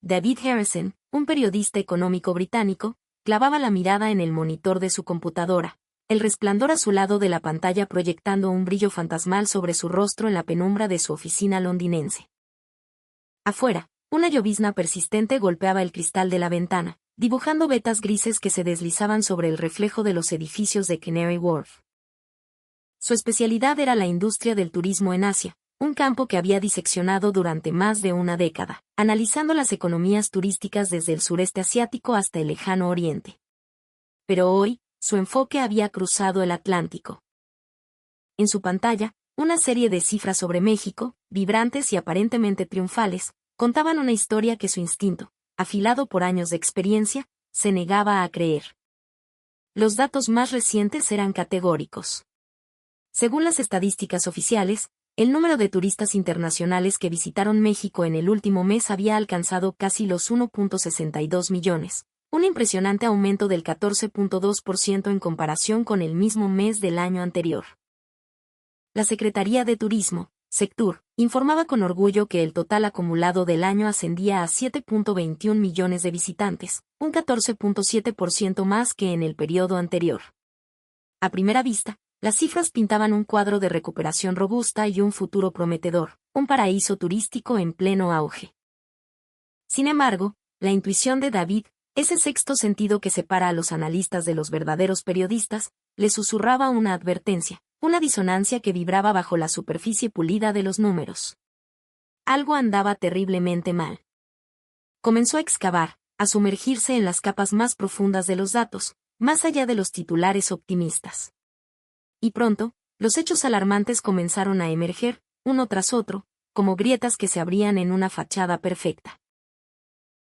David Harrison, un periodista económico británico, clavaba la mirada en el monitor de su computadora, el resplandor azulado de la pantalla proyectando un brillo fantasmal sobre su rostro en la penumbra de su oficina londinense. Afuera, una llovizna persistente golpeaba el cristal de la ventana, dibujando vetas grises que se deslizaban sobre el reflejo de los edificios de Canary Wharf. Su especialidad era la industria del turismo en Asia, un campo que había diseccionado durante más de una década, analizando las economías turísticas desde el sureste asiático hasta el lejano oriente. Pero hoy, su enfoque había cruzado el Atlántico. En su pantalla, una serie de cifras sobre México, vibrantes y aparentemente triunfales, contaban una historia que su instinto, afilado por años de experiencia, se negaba a creer. Los datos más recientes eran categóricos. Según las estadísticas oficiales, el número de turistas internacionales que visitaron México en el último mes había alcanzado casi los 1.62 millones, un impresionante aumento del 14.2% en comparación con el mismo mes del año anterior. La Secretaría de Turismo, Sectur, informaba con orgullo que el total acumulado del año ascendía a 7.21 millones de visitantes, un 14.7% más que en el periodo anterior. A primera vista, las cifras pintaban un cuadro de recuperación robusta y un futuro prometedor, un paraíso turístico en pleno auge. Sin embargo, la intuición de David, ese sexto sentido que separa a los analistas de los verdaderos periodistas, le susurraba una advertencia, una disonancia que vibraba bajo la superficie pulida de los números. Algo andaba terriblemente mal. Comenzó a excavar, a sumergirse en las capas más profundas de los datos, más allá de los titulares optimistas. Y pronto, los hechos alarmantes comenzaron a emerger, uno tras otro, como grietas que se abrían en una fachada perfecta.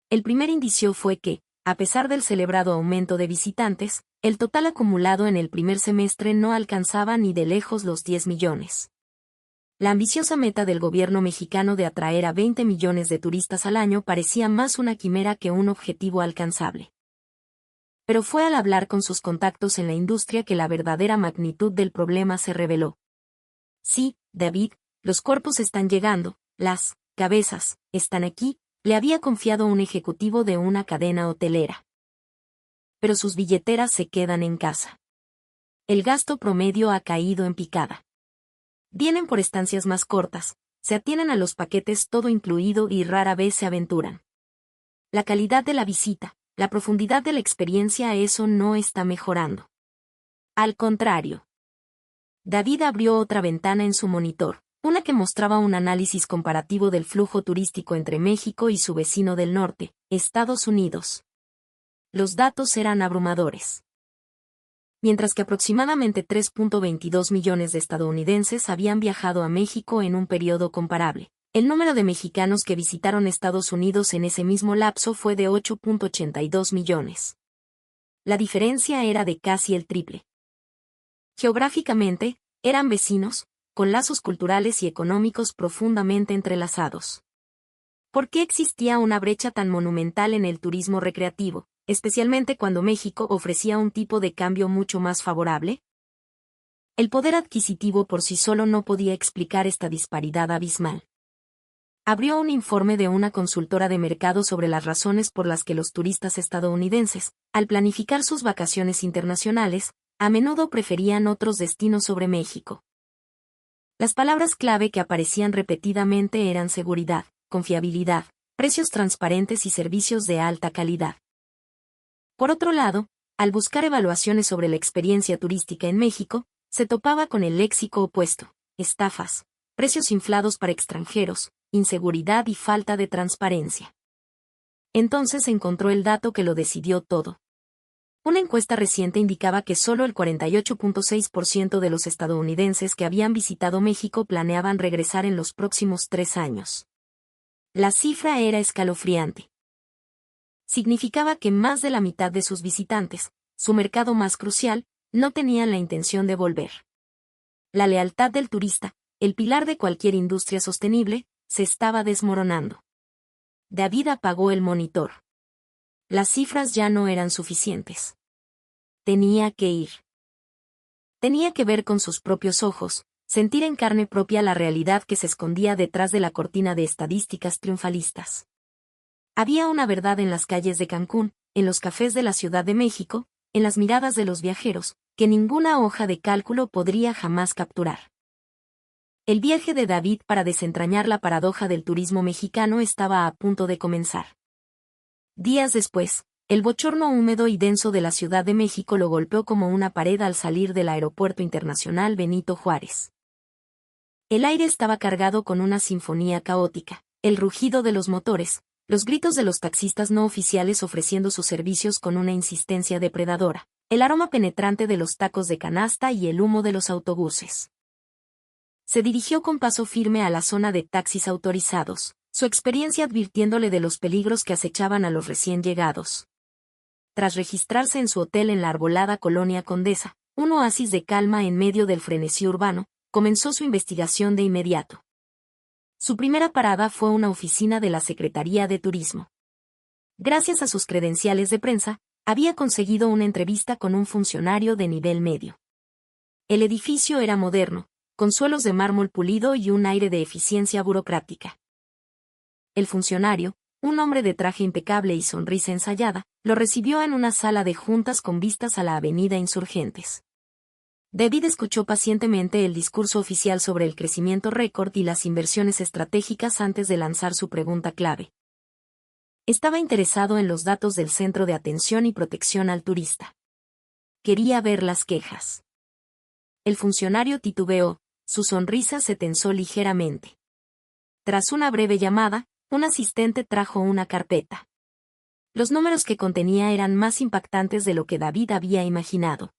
El primer indicio fue que, a pesar del celebrado aumento de visitantes, el total acumulado en el primer semestre no alcanzaba ni de lejos los 10 millones. La ambiciosa meta del gobierno mexicano de atraer a 20 millones de turistas al año parecía más una quimera que un objetivo alcanzable. Pero fue al hablar con sus contactos en la industria que la verdadera magnitud del problema se reveló. Sí, David, los cuerpos están llegando, las cabezas están aquí, le había confiado un ejecutivo de una cadena hotelera. Pero sus billeteras se quedan en casa. El gasto promedio ha caído en picada. Vienen por estancias más cortas, se atienen a los paquetes todo incluido y rara vez se aventuran. La calidad de la visita, la profundidad de la experiencia, eso no está mejorando. Al contrario. David abrió otra ventana en su monitor, una que mostraba un análisis comparativo del flujo turístico entre México y su vecino del norte, Estados Unidos. Los datos eran abrumadores. Mientras que aproximadamente 3.22 millones de estadounidenses habían viajado a México en un periodo comparable, el número de mexicanos que visitaron Estados Unidos en ese mismo lapso fue de 8.82 millones. La diferencia era de casi el triple. Geográficamente, eran vecinos, con lazos culturales y económicos profundamente entrelazados. ¿Por qué existía una brecha tan monumental en el turismo recreativo, especialmente cuando México ofrecía un tipo de cambio mucho más favorable? El poder adquisitivo por sí solo no podía explicar esta disparidad abismal. Abrió un informe de una consultora de mercado sobre las razones por las que los turistas estadounidenses, al planificar sus vacaciones internacionales, a menudo preferían otros destinos sobre México. Las palabras clave que aparecían repetidamente eran seguridad, confiabilidad, precios transparentes y servicios de alta calidad. Por otro lado, al buscar evaluaciones sobre la experiencia turística en México, se topaba con el léxico opuesto: estafas, precios inflados para extranjeros, inseguridad y falta de transparencia. Entonces encontró el dato que lo decidió todo. Una encuesta reciente indicaba que solo el 48.6% de los estadounidenses que habían visitado México planeaban regresar en los próximos 3 años. La cifra era escalofriante. Significaba que más de la mitad de sus visitantes, su mercado más crucial, no tenían la intención de volver. La lealtad del turista, el pilar de cualquier industria sostenible, se estaba desmoronando. David apagó el monitor. Las cifras ya no eran suficientes. Tenía que ir. Tenía que ver con sus propios ojos, sentir en carne propia la realidad que se escondía detrás de la cortina de estadísticas triunfalistas. Había una verdad en las calles de Cancún, en los cafés de la Ciudad de México, en las miradas de los viajeros, que ninguna hoja de cálculo podría jamás capturar. El viaje de David para desentrañar la paradoja del turismo mexicano estaba a punto de comenzar. Días después, el bochorno húmedo y denso de la Ciudad de México lo golpeó como una pared al salir del Aeropuerto Internacional Benito Juárez. El aire estaba cargado con una sinfonía caótica, el rugido de los motores, los gritos de los taxistas no oficiales ofreciendo sus servicios con una insistencia depredadora, el aroma penetrante de los tacos de canasta y el humo de los autobuses. Se dirigió con paso firme a la zona de taxis autorizados, su experiencia advirtiéndole de los peligros que acechaban a los recién llegados. Tras registrarse en su hotel en la arbolada Colonia Condesa, un oasis de calma en medio del frenesí urbano, comenzó su investigación de inmediato. Su primera parada fue una oficina de la Secretaría de Turismo. Gracias a sus credenciales de prensa, había conseguido una entrevista con un funcionario de nivel medio. El edificio era moderno, con suelos de mármol pulido y un aire de eficiencia burocrática. El funcionario, un hombre de traje impecable y sonrisa ensayada, lo recibió en una sala de juntas con vistas a la avenida Insurgentes. David escuchó pacientemente el discurso oficial sobre el crecimiento récord y las inversiones estratégicas antes de lanzar su pregunta clave. Estaba interesado en los datos del Centro de Atención y Protección al Turista. Quería ver las quejas. El funcionario titubeó, su sonrisa se tensó ligeramente. Tras una breve llamada, un asistente trajo una carpeta. Los números que contenía eran más impactantes de lo que David había imaginado.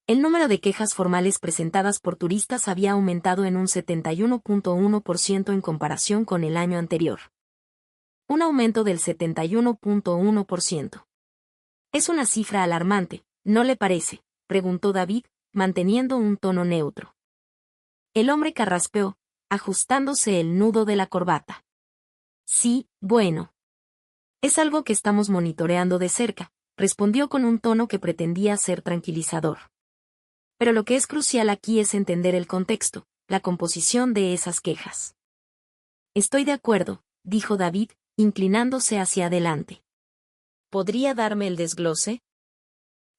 El número de quejas formales presentadas por turistas había aumentado en un 71.1% en comparación con el año anterior. Un aumento del 71.1%. Es una cifra alarmante, ¿no le parece?, preguntó David, manteniendo un tono neutro. El hombre carraspeó, ajustándose el nudo de la corbata. Sí, bueno. Es algo que estamos monitoreando de cerca, respondió con un tono que pretendía ser tranquilizador. Pero lo que es crucial aquí es entender el contexto, la composición de esas quejas. Estoy de acuerdo, dijo David, inclinándose hacia adelante. ¿Podría darme el desglose?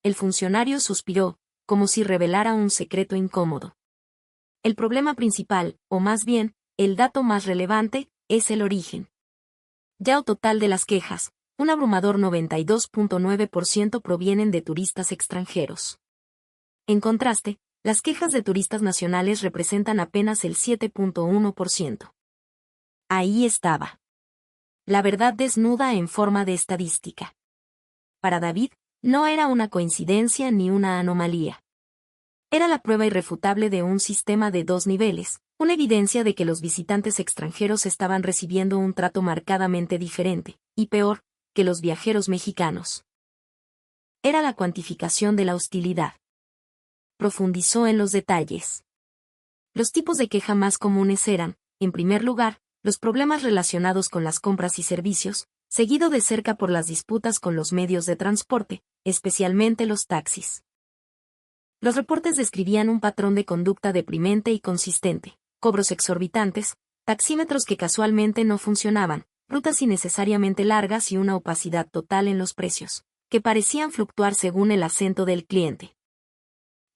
El funcionario suspiró, como si revelara un secreto incómodo. El problema principal, o más bien, el dato más relevante, es el origen. Ya o total de las quejas, un abrumador 92.9% provienen de turistas extranjeros. En contraste, las quejas de turistas nacionales representan apenas el 7.1%. Ahí estaba. La verdad desnuda en forma de estadística. Para David, no era una coincidencia ni una anomalía. Era la prueba irrefutable de un sistema de dos niveles, una evidencia de que los visitantes extranjeros estaban recibiendo un trato marcadamente diferente, y peor, que los viajeros mexicanos. Era la cuantificación de la hostilidad. Profundizó en los detalles. Los tipos de queja más comunes eran, en primer lugar, los problemas relacionados con las compras y servicios, seguido de cerca por las disputas con los medios de transporte, especialmente los taxis. Los reportes describían un patrón de conducta deprimente y consistente, cobros exorbitantes, taxímetros que casualmente no funcionaban, rutas innecesariamente largas y una opacidad total en los precios, que parecían fluctuar según el acento del cliente.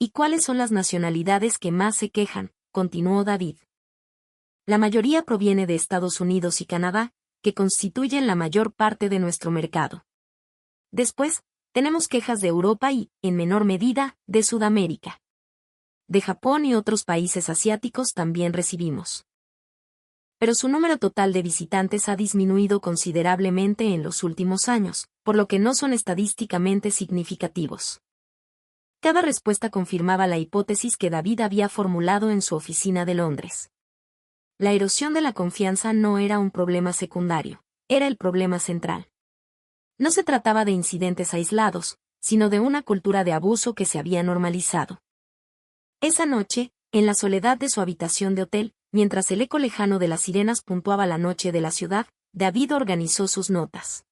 ¿Y cuáles son las nacionalidades que más se quejan?, continuó David. La mayoría proviene de Estados Unidos y Canadá, que constituyen la mayor parte de nuestro mercado. Después, tenemos quejas de Europa y, en menor medida, de Sudamérica. De Japón y otros países asiáticos también recibimos. Pero su número total de visitantes ha disminuido considerablemente en los últimos años, por lo que no son estadísticamente significativos. Cada respuesta confirmaba la hipótesis que David había formulado en su oficina de Londres. La erosión de la confianza no era un problema secundario, era el problema central. No se trataba de incidentes aislados, sino de una cultura de abuso que se había normalizado. Esa noche, en la soledad de su habitación de hotel, mientras el eco lejano de las sirenas puntuaba la noche de la ciudad, David organizó sus notas.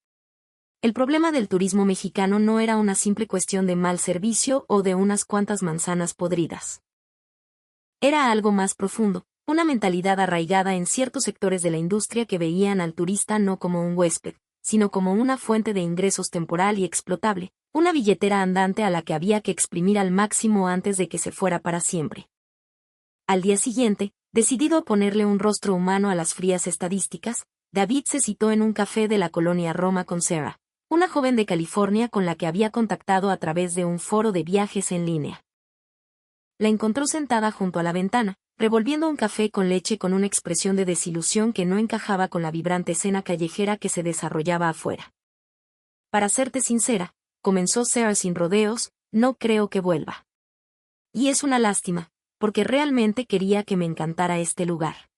El problema del turismo mexicano no era una simple cuestión de mal servicio o de unas cuantas manzanas podridas. Era algo más profundo, una mentalidad arraigada en ciertos sectores de la industria que veían al turista no como un huésped, sino como una fuente de ingresos temporal y explotable, una billetera andante a la que había que exprimir al máximo antes de que se fuera para siempre. Al día siguiente, decidido a ponerle un rostro humano a las frías estadísticas, David se citó en un café de la colonia Roma con Sarah, una joven de California con la que había contactado a través de un foro de viajes en línea. La encontró sentada junto a la ventana, revolviendo un café con leche con una expresión de desilusión que no encajaba con la vibrante escena callejera que se desarrollaba afuera. Para serte sincera, comenzó Sarah sin rodeos, no creo que vuelva. Y es una lástima, porque realmente quería que me encantara este lugar.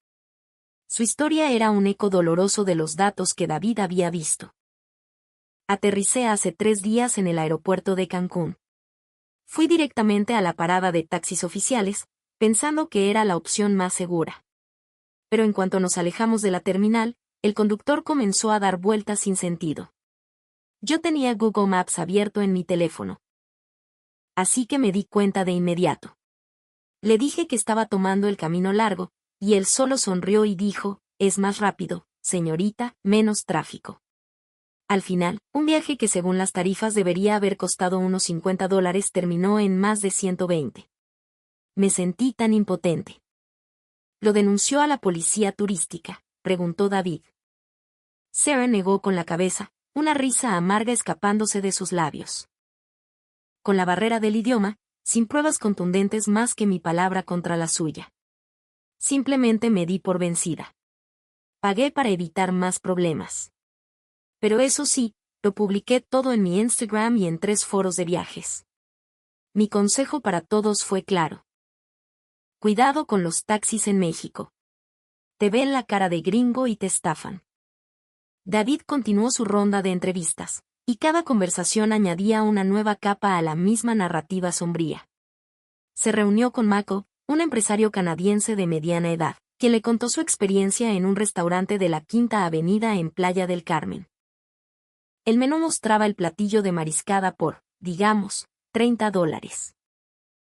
Su historia era un eco doloroso de los datos que David había visto. Aterricé hace 3 días en el aeropuerto de Cancún. Fui directamente a la parada de taxis oficiales, pensando que era la opción más segura. Pero en cuanto nos alejamos de la terminal, el conductor comenzó a dar vueltas sin sentido. Yo tenía Google Maps abierto en mi teléfono. Así que me di cuenta de inmediato. Le dije que estaba tomando el camino largo, y él solo sonrió y dijo, es más rápido, señorita, menos tráfico. Al final, un viaje que según las tarifas debería haber costado unos $50 terminó en más de 120. Me sentí tan impotente. ¿Lo denunció a la policía turística?, preguntó David. Sarah negó con la cabeza, una risa amarga escapándose de sus labios. Con la barrera del idioma, sin pruebas contundentes más que mi palabra contra la suya. Simplemente me di por vencida. Pagué para evitar más problemas. Pero eso sí, lo publiqué todo en mi Instagram y en 3 foros de viajes. Mi consejo para todos fue claro. Cuidado con los taxis en México. Te ven la cara de gringo y te estafan. David continuó su ronda de entrevistas, y cada conversación añadía una nueva capa a la misma narrativa sombría. Se reunió con Mako, un empresario canadiense de mediana edad, quien le contó su experiencia en un restaurante de la Quinta Avenida en Playa del Carmen. El menú mostraba el platillo de mariscada por, digamos, $30.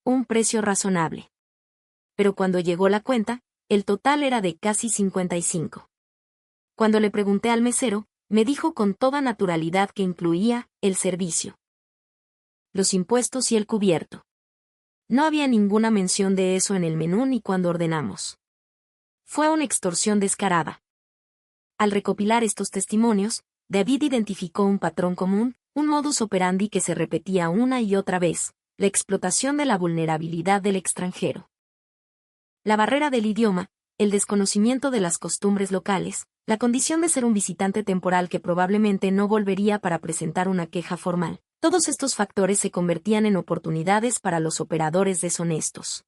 Un precio razonable. Pero cuando llegó la cuenta, el total era de casi 55. Cuando le pregunté al mesero, me dijo con toda naturalidad que incluía el servicio, los impuestos y el cubierto. No había ninguna mención de eso en el menú ni cuando ordenamos. Fue una extorsión descarada. Al recopilar estos testimonios, David identificó un patrón común, un modus operandi que se repetía una y otra vez, la explotación de la vulnerabilidad del extranjero. La barrera del idioma, el desconocimiento de las costumbres locales, la condición de ser un visitante temporal que probablemente no volvería para presentar una queja formal. Todos estos factores se convertían en oportunidades para los operadores deshonestos.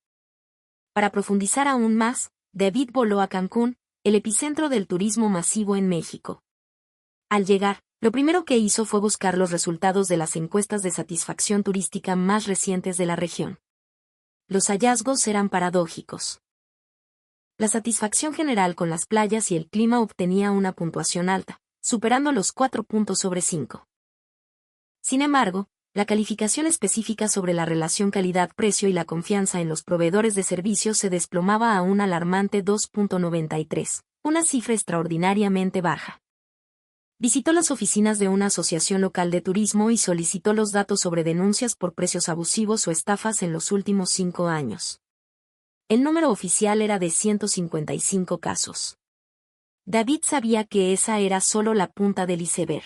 Para profundizar aún más, David voló a Cancún, el epicentro del turismo masivo en México. Al llegar, lo primero que hizo fue buscar los resultados de las encuestas de satisfacción turística más recientes de la región. Los hallazgos eran paradójicos. La satisfacción general con las playas y el clima obtenía una puntuación alta, superando los 4 puntos sobre 5. Sin embargo, la calificación específica sobre la relación calidad-precio y la confianza en los proveedores de servicios se desplomaba a un alarmante 2.93, una cifra extraordinariamente baja. Visitó las oficinas de una asociación local de turismo y solicitó los datos sobre denuncias por precios abusivos o estafas en los últimos 5 años. El número oficial era de 155 casos. David sabía que esa era solo la punta del iceberg.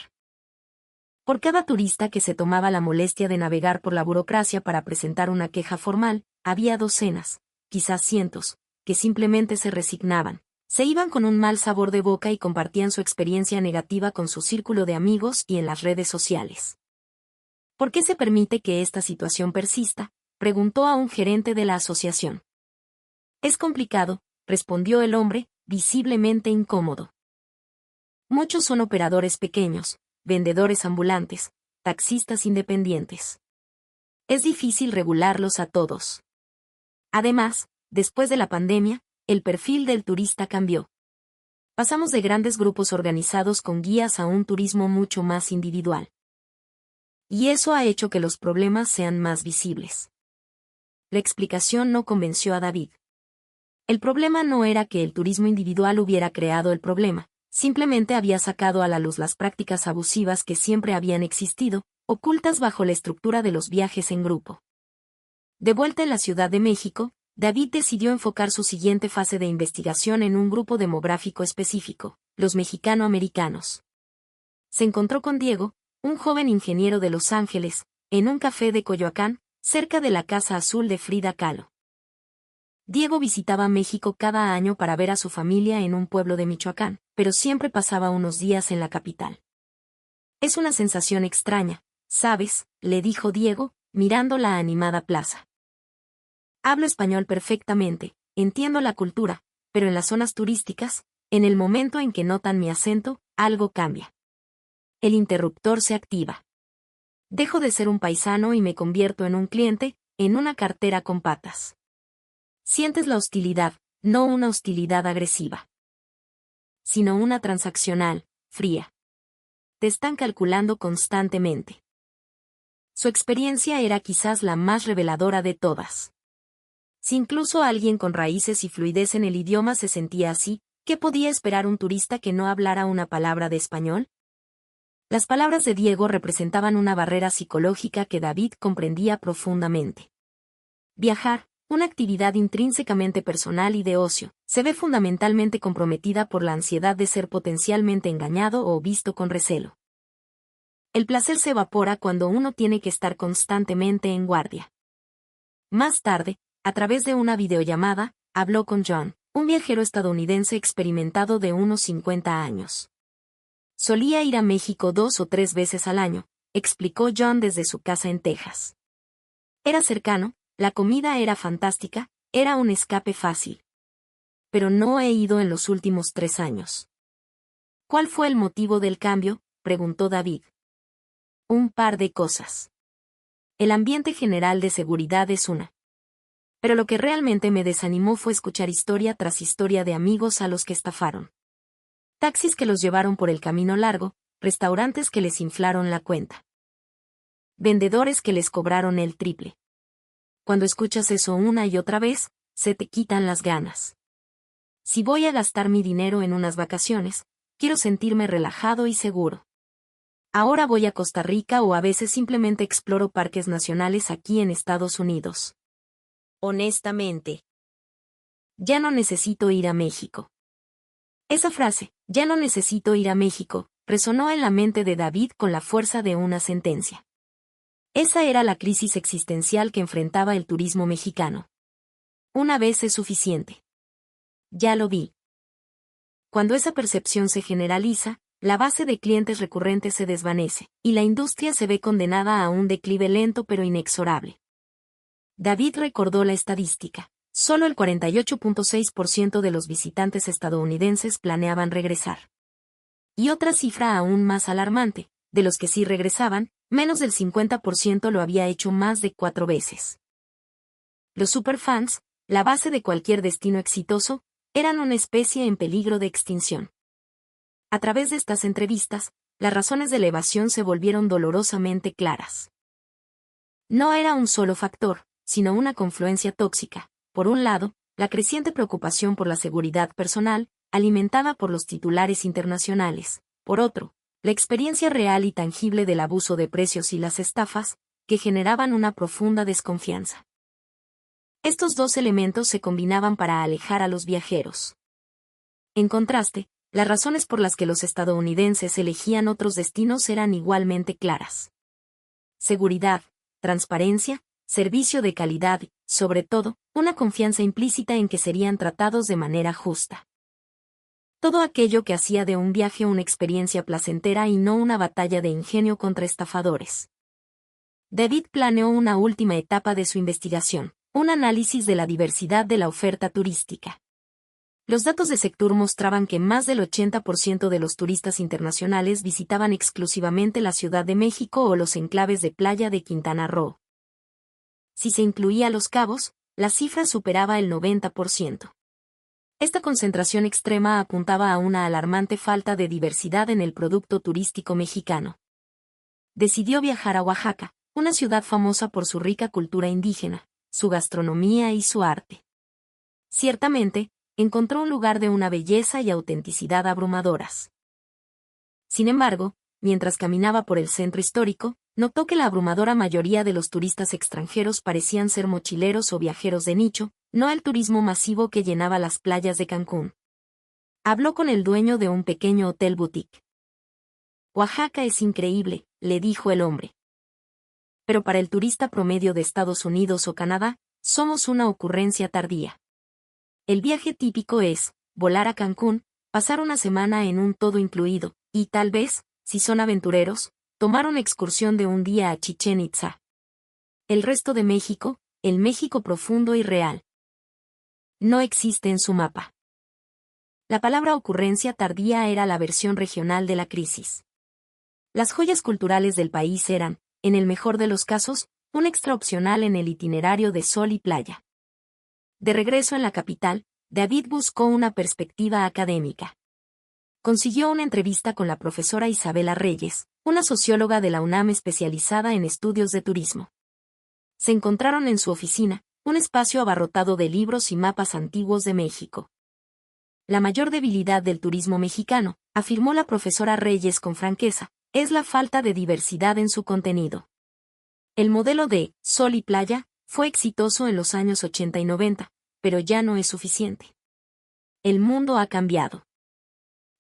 Por cada turista que se tomaba la molestia de navegar por la burocracia para presentar una queja formal, había docenas, quizás cientos, que simplemente se resignaban, se iban con un mal sabor de boca y compartían su experiencia negativa con su círculo de amigos y en las redes sociales. ¿Por qué se permite que esta situación persista?, preguntó a un gerente de la asociación. Es complicado, respondió el hombre, visiblemente incómodo. Muchos son operadores pequeños, vendedores ambulantes, taxistas independientes. Es difícil regularlos a todos. Además, después de la pandemia, el perfil del turista cambió. Pasamos de grandes grupos organizados con guías a un turismo mucho más individual. Y eso ha hecho que los problemas sean más visibles. La explicación no convenció a David. El problema no era que el turismo individual hubiera creado el problema, simplemente había sacado a la luz las prácticas abusivas que siempre habían existido, ocultas bajo la estructura de los viajes en grupo. De vuelta en la Ciudad de México, David decidió enfocar su siguiente fase de investigación en un grupo demográfico específico, los mexicano-americanos. Se encontró con Diego, un joven ingeniero de Los Ángeles, en un café de Coyoacán, cerca de la Casa Azul de Frida Kahlo. Diego visitaba México cada año para ver a su familia en un pueblo de Michoacán, pero siempre pasaba unos días en la capital. Es una sensación extraña, ¿sabes?, le dijo Diego, mirando la animada plaza. Hablo español perfectamente, entiendo la cultura, pero en las zonas turísticas, en el momento en que notan mi acento, algo cambia. El interruptor se activa. Dejo de ser un paisano y me convierto en un cliente, en una cartera con patas. Sientes la hostilidad, no una hostilidad agresiva, sino una transaccional, fría. Te están calculando constantemente. Su experiencia era quizás la más reveladora de todas. Si incluso alguien con raíces y fluidez en el idioma se sentía así, ¿qué podía esperar un turista que no hablara una palabra de español? Las palabras de Diego representaban una barrera psicológica que David comprendía profundamente. Viajar, una actividad intrínsecamente personal y de ocio, se ve fundamentalmente comprometida por la ansiedad de ser potencialmente engañado o visto con recelo. El placer se evapora cuando uno tiene que estar constantemente en guardia. Más tarde, a través de una videollamada, habló con John, un viajero estadounidense experimentado de unos 50 años. Solía ir a México 2 o 3 veces al año, explicó John desde su casa en Texas. Era cercano, la comida era fantástica, era un escape fácil. Pero no he ido en los últimos 3 años. ¿Cuál fue el motivo del cambio?, preguntó David. Un par de cosas. El ambiente general de seguridad es una. Pero lo que realmente me desanimó fue escuchar historia tras historia de amigos a los que estafaron. Taxis que los llevaron por el camino largo, restaurantes que les inflaron la cuenta. Vendedores que les cobraron el triple. Cuando escuchas eso una y otra vez, se te quitan las ganas. Si voy a gastar mi dinero en unas vacaciones, quiero sentirme relajado y seguro. Ahora voy a Costa Rica o a veces simplemente exploro parques nacionales aquí en Estados Unidos. Honestamente, ya no necesito ir a México. Esa frase, ya no necesito ir a México, resonó en la mente de David con la fuerza de una sentencia. Esa era la crisis existencial que enfrentaba el turismo mexicano. Una vez es suficiente. Ya lo vi. Cuando esa percepción se generaliza, la base de clientes recurrentes se desvanece, y la industria se ve condenada a un declive lento pero inexorable. David recordó la estadística. Solo el 48.6% de los visitantes estadounidenses planeaban regresar. Y otra cifra aún más alarmante, de los que sí regresaban, menos del 50% lo había hecho más de 4 veces. Los superfans, la base de cualquier destino exitoso, eran una especie en peligro de extinción. A través de estas entrevistas, las razones de la evasión se volvieron dolorosamente claras. No era un solo factor, sino una confluencia tóxica. Por un lado, la creciente preocupación por la seguridad personal, alimentada por los titulares internacionales. Por otro, la experiencia real y tangible del abuso de precios y las estafas, que generaban una profunda desconfianza. Estos dos elementos se combinaban para alejar a los viajeros. En contraste, las razones por las que los estadounidenses elegían otros destinos eran igualmente claras. Seguridad, transparencia, servicio de calidad y, sobre todo, una confianza implícita en que serían tratados de manera justa. Todo aquello que hacía de un viaje una experiencia placentera y no una batalla de ingenio contra estafadores. David planeó una última etapa de su investigación, un análisis de la diversidad de la oferta turística. Los datos de Sectur mostraban que más del 80% de los turistas internacionales visitaban exclusivamente la Ciudad de México o los enclaves de playa de Quintana Roo. Si se incluía Los Cabos, la cifra superaba el 90%. Esta concentración extrema apuntaba a una alarmante falta de diversidad en el producto turístico mexicano. Decidió viajar a Oaxaca, una ciudad famosa por su rica cultura indígena, su gastronomía y su arte. Ciertamente, encontró un lugar de una belleza y autenticidad abrumadoras. Sin embargo, mientras caminaba por el centro histórico, notó que la abrumadora mayoría de los turistas extranjeros parecían ser mochileros o viajeros de nicho, no el turismo masivo que llenaba las playas de Cancún. Habló con el dueño de un pequeño hotel boutique. Oaxaca es increíble, le dijo el hombre. Pero para el turista promedio de Estados Unidos o Canadá, somos una ocurrencia tardía. El viaje típico es volar a Cancún, pasar una semana en un todo incluido, y tal vez, si son aventureros, tomar una excursión de un día a Chichén Itzá. El resto de México, el México profundo y real, no existe en su mapa. La palabra ocurrencia tardía era la versión regional de la crisis. Las joyas culturales del país eran, en el mejor de los casos, un extra opcional en el itinerario de sol y playa. De regreso en la capital, David buscó una perspectiva académica. Consiguió una entrevista con la profesora Isabela Reyes, una socióloga de la UNAM especializada en estudios de turismo. Se encontraron en su oficina, un espacio abarrotado de libros y mapas antiguos de México. La mayor debilidad del turismo mexicano, afirmó la profesora Reyes con franqueza, es la falta de diversidad en su contenido. El modelo de sol y playa fue exitoso en los años 80 y 90, pero ya no es suficiente. El mundo ha cambiado.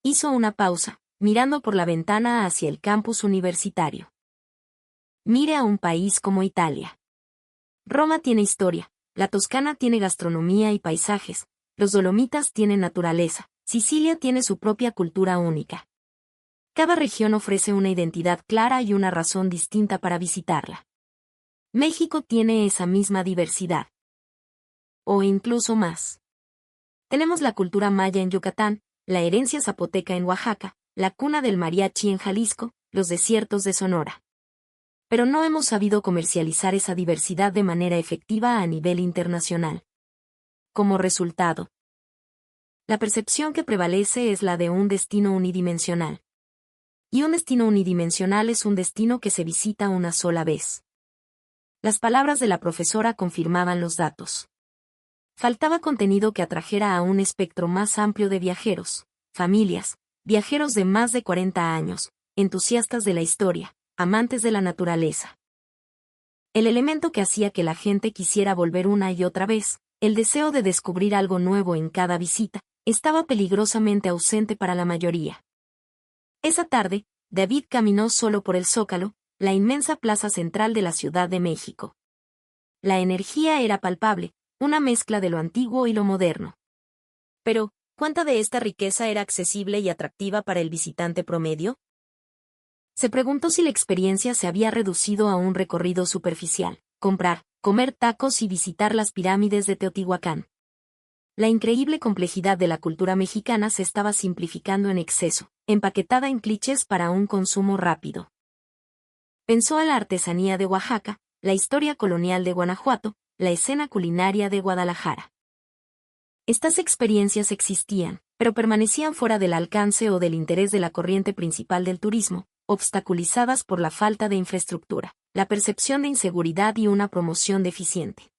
Hizo una pausa, mirando por la ventana hacia el campus universitario. Mire a un país como Italia. Roma tiene historia, la Toscana tiene gastronomía y paisajes, los Dolomitas tienen naturaleza, Sicilia tiene su propia cultura única. Cada región ofrece una identidad clara y una razón distinta para visitarla. México tiene esa misma diversidad. O incluso más. Tenemos la cultura maya en Yucatán, la herencia zapoteca en Oaxaca, la cuna del mariachi en Jalisco, los desiertos de Sonora. Pero no hemos sabido comercializar esa diversidad de manera efectiva a nivel internacional. Como resultado, la percepción que prevalece es la de un destino unidimensional. Y un destino unidimensional es un destino que se visita una sola vez. Las palabras de la profesora confirmaban los datos. Faltaba contenido que atrajera a un espectro más amplio de viajeros, familias, viajeros de más de 40 años, entusiastas de la historia, amantes de la naturaleza. El elemento que hacía que la gente quisiera volver una y otra vez, el deseo de descubrir algo nuevo en cada visita, estaba peligrosamente ausente para la mayoría. Esa tarde, David caminó solo por el Zócalo, la inmensa plaza central de la Ciudad de México. La energía era palpable, una mezcla de lo antiguo y lo moderno. Pero, ¿cuánta de esta riqueza era accesible y atractiva para el visitante promedio? Se preguntó si la experiencia se había reducido a un recorrido superficial, comprar, comer tacos y visitar las pirámides de Teotihuacán. La increíble complejidad de la cultura mexicana se estaba simplificando en exceso, empaquetada en clichés para un consumo rápido. Pensó en la artesanía de Oaxaca, la historia colonial de Guanajuato, la escena culinaria de Guadalajara. Estas experiencias existían, pero permanecían fuera del alcance o del interés de la corriente principal del turismo, obstaculizadas por la falta de infraestructura, la percepción de inseguridad y una promoción deficiente.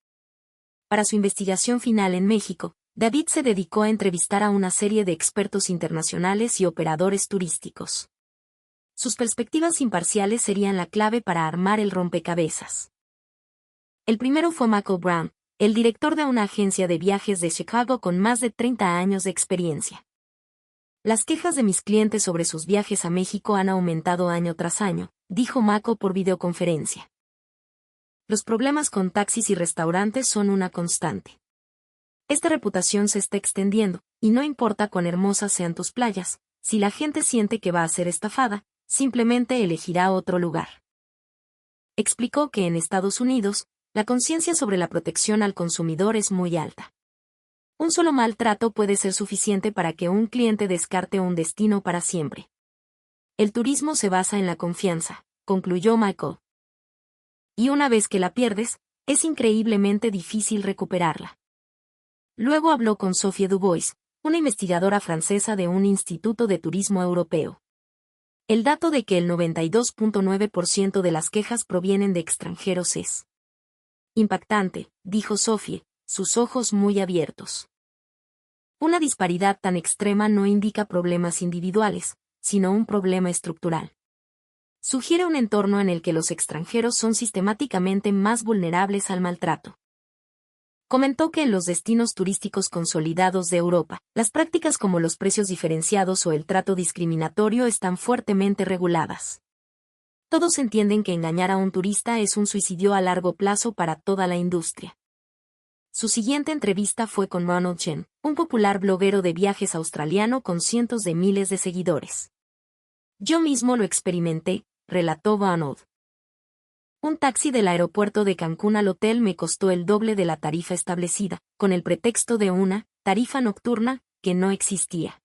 Para su investigación final en México, David se dedicó a entrevistar a una serie de expertos internacionales y operadores turísticos. Sus perspectivas imparciales serían la clave para armar el rompecabezas. El primero fue Michael Brown, el director de una agencia de viajes de Chicago con más de 30 años de experiencia. Las quejas de mis clientes sobre sus viajes a México han aumentado año tras año, dijo Mako por videoconferencia. Los problemas con taxis y restaurantes son una constante. Esta reputación se está extendiendo, y no importa cuán hermosas sean tus playas, si la gente siente que va a ser estafada, simplemente elegirá otro lugar. Explicó que en Estados Unidos, la conciencia sobre la protección al consumidor es muy alta. Un solo maltrato puede ser suficiente para que un cliente descarte un destino para siempre. El turismo se basa en la confianza, concluyó Michael. Y una vez que la pierdes, es increíblemente difícil recuperarla. Luego habló con Sophie Dubois, una investigadora francesa de un instituto de turismo europeo. El dato de que el 92.9% de las quejas provienen de extranjeros es impactante, dijo Sophie, sus ojos muy abiertos. Una disparidad tan extrema no indica problemas individuales, sino un problema estructural. Sugiere un entorno en el que los extranjeros son sistemáticamente más vulnerables al maltrato. Comentó que en los destinos turísticos consolidados de Europa, las prácticas como los precios diferenciados o el trato discriminatorio están fuertemente reguladas. Todos entienden que engañar a un turista es un suicidio a largo plazo para toda la industria. Su siguiente entrevista fue con Ronald Chen, un popular bloguero de viajes australiano con cientos de miles de seguidores. Yo mismo lo experimenté, relató Ronald. Un taxi del aeropuerto de Cancún al hotel me costó el doble de la tarifa establecida, con el pretexto de una tarifa nocturna que no existía.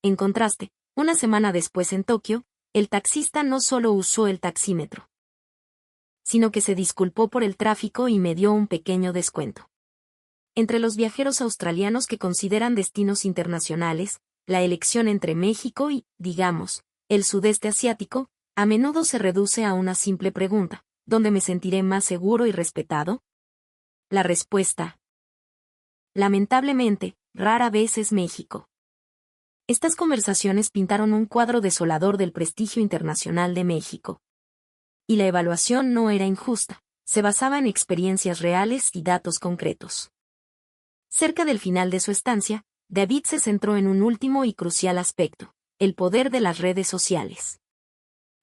En contraste, una semana después en Tokio, el taxista no solo usó el taxímetro, sino que se disculpó por el tráfico y me dio un pequeño descuento. Entre los viajeros australianos que consideran destinos internacionales, la elección entre México y, digamos, el sudeste asiático, a menudo se reduce a una simple pregunta: ¿dónde me sentiré más seguro y respetado? La respuesta, lamentablemente, rara vez es México. Estas conversaciones pintaron un cuadro desolador del prestigio internacional de México. Y la evaluación no era injusta, se basaba en experiencias reales y datos concretos. Cerca del final de su estancia, David se centró en un último y crucial aspecto: el poder de las redes sociales.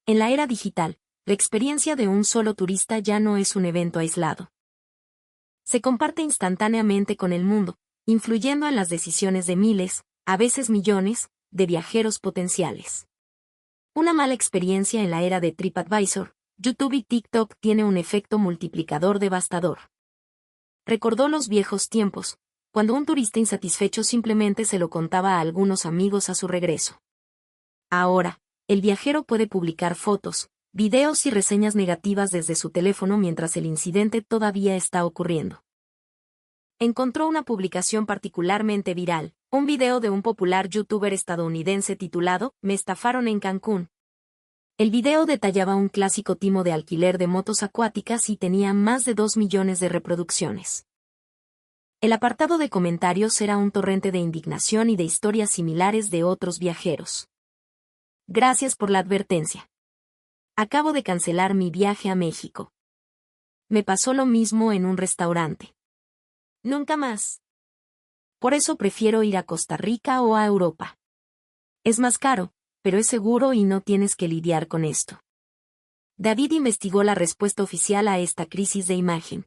En la era digital, la experiencia de un solo turista ya no es un evento aislado. Se comparte instantáneamente con el mundo, influyendo en las decisiones de miles, a veces millones, de viajeros potenciales. Una mala experiencia en la era de TripAdvisor, YouTube y TikTok tiene un efecto multiplicador devastador. Recordó los viejos tiempos, cuando un turista insatisfecho simplemente se lo contaba a algunos amigos a su regreso. Ahora, el viajero puede publicar fotos, videos y reseñas negativas desde su teléfono mientras el incidente todavía está ocurriendo. Encontró una publicación particularmente viral, un video de un popular youtuber estadounidense titulado "Me estafaron en Cancún". El video detallaba un clásico timo de alquiler de motos acuáticas y tenía más de 2 millones de reproducciones. El apartado de comentarios era un torrente de indignación y de historias similares de otros viajeros. Gracias por la advertencia. Acabo de cancelar mi viaje a México. Me pasó lo mismo en un restaurante. Nunca más. Por eso prefiero ir a Costa Rica o a Europa. Es más caro, pero es seguro y no tienes que lidiar con esto. David investigó la respuesta oficial a esta crisis de imagen.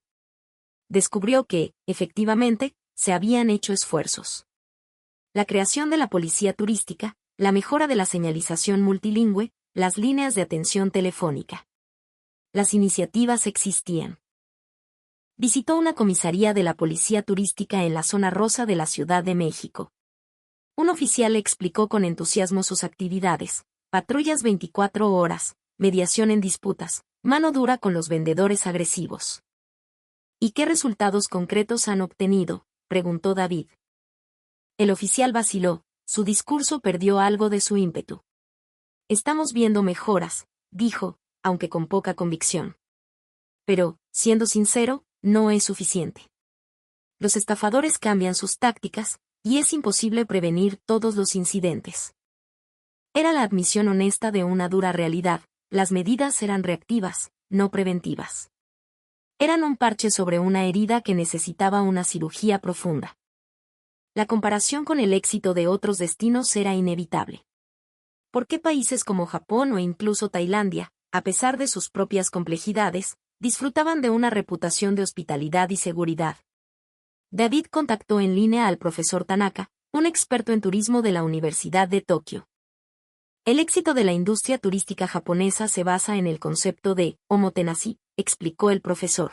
Descubrió que, efectivamente, se habían hecho esfuerzos. La creación de la policía turística, la mejora de la señalización multilingüe, las líneas de atención telefónica. Las iniciativas existían. Visitó una comisaría de la policía turística en la zona rosa de la Ciudad de México. Un oficial le explicó con entusiasmo sus actividades: patrullas 24 horas, mediación en disputas, mano dura con los vendedores agresivos. ¿Y qué resultados concretos han obtenido?, preguntó David. El oficial vaciló, su discurso perdió algo de su ímpetu. Estamos viendo mejoras, dijo, aunque con poca convicción. Pero, siendo sincero, no es suficiente. Los estafadores cambian sus tácticas, y es imposible prevenir todos los incidentes. Era la admisión honesta de una dura realidad: las medidas eran reactivas, no preventivas. Eran un parche sobre una herida que necesitaba una cirugía profunda. La comparación con el éxito de otros destinos era inevitable. ¿Por qué países como Japón o incluso Tailandia, a pesar de sus propias complejidades, disfrutaban de una reputación de hospitalidad y seguridad? David contactó en línea al profesor Tanaka, un experto en turismo de la Universidad de Tokio. El éxito de la industria turística japonesa se basa en el concepto de omotenashi, explicó el profesor.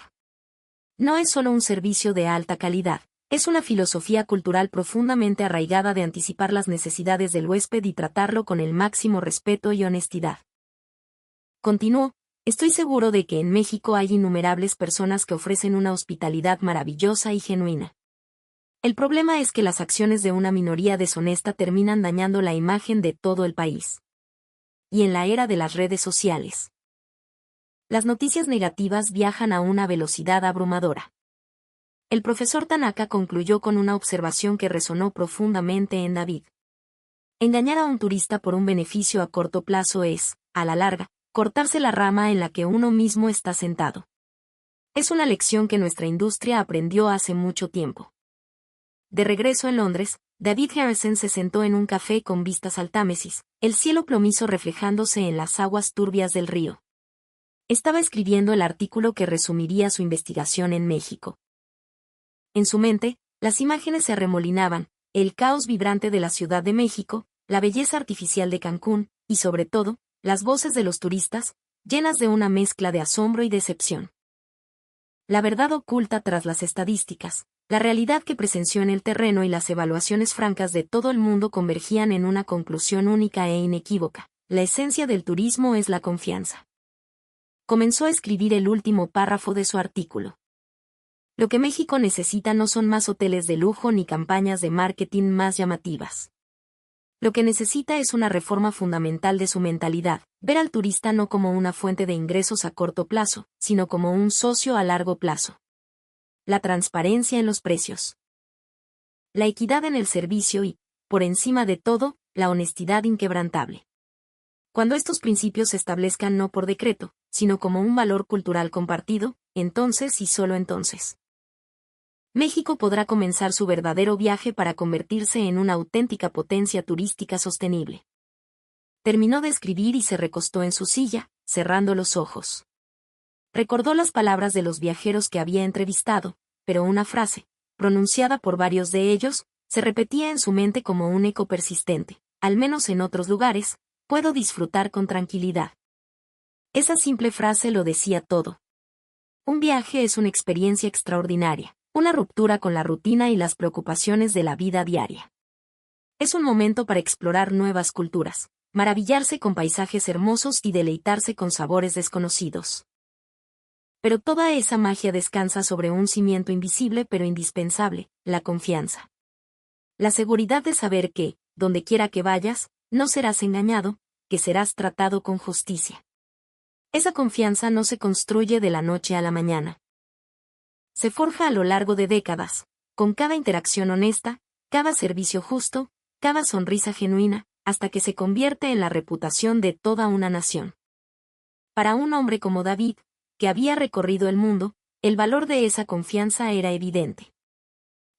No es solo un servicio de alta calidad, es una filosofía cultural profundamente arraigada de anticipar las necesidades del huésped y tratarlo con el máximo respeto y honestidad. Continuó: estoy seguro de que en México hay innumerables personas que ofrecen una hospitalidad maravillosa y genuina. El problema es que las acciones de una minoría deshonesta terminan dañando la imagen de todo el país. Y en la era de las redes sociales, las noticias negativas viajan a una velocidad abrumadora. El profesor Tanaka concluyó con una observación que resonó profundamente en David. Engañar a un turista por un beneficio a corto plazo es, a la larga, cortarse la rama en la que uno mismo está sentado. Es una lección que nuestra industria aprendió hace mucho tiempo. De regreso en Londres, David Harrison se sentó en un café con vistas al Támesis, el cielo plomizo reflejándose en las aguas turbias del río. Estaba escribiendo el artículo que resumiría su investigación en México. En su mente, las imágenes se arremolinaban, el caos vibrante de la Ciudad de México, la belleza artificial de Cancún, y sobre todo, las voces de los turistas, llenas de una mezcla de asombro y decepción. La verdad oculta tras las estadísticas, la realidad que presenció en el terreno y las evaluaciones francas de todo el mundo convergían en una conclusión única e inequívoca: la esencia del turismo es la confianza. Comenzó a escribir el último párrafo de su artículo. Lo que México necesita no son más hoteles de lujo ni campañas de marketing más llamativas. Lo que necesita es una reforma fundamental de su mentalidad, ver al turista no como una fuente de ingresos a corto plazo, sino como un socio a largo plazo. La transparencia en los precios. La equidad en el servicio y, por encima de todo, la honestidad inquebrantable. Cuando estos principios se establezcan no por decreto, sino como un valor cultural compartido, entonces y solo entonces, México podrá comenzar su verdadero viaje para convertirse en una auténtica potencia turística sostenible. Terminó de escribir y se recostó en su silla, cerrando los ojos. Recordó las palabras de los viajeros que había entrevistado, pero una frase, pronunciada por varios de ellos, se repetía en su mente como un eco persistente: al menos en otros lugares, puedo disfrutar con tranquilidad. Esa simple frase lo decía todo. Un viaje es una experiencia extraordinaria, una ruptura con la rutina y las preocupaciones de la vida diaria. Es un momento para explorar nuevas culturas, maravillarse con paisajes hermosos y deleitarse con sabores desconocidos. Pero toda esa magia descansa sobre un cimiento invisible pero indispensable: la confianza. La seguridad de saber que, donde quiera que vayas, no serás engañado, que serás tratado con justicia. Esa confianza no se construye de la noche a la mañana. Se forja a lo largo de décadas, con cada interacción honesta, cada servicio justo, cada sonrisa genuina, hasta que se convierte en la reputación de toda una nación. Para un hombre como David, que había recorrido el mundo, el valor de esa confianza era evidente.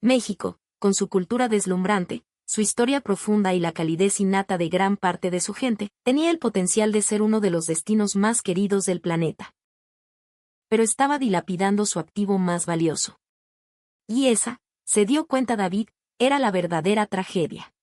México, con su cultura deslumbrante, su historia profunda y la calidez innata de gran parte de su gente, tenía el potencial de ser uno de los destinos más queridos del planeta. Pero estaba dilapidando su activo más valioso. Y esa, se dio cuenta David, era la verdadera tragedia.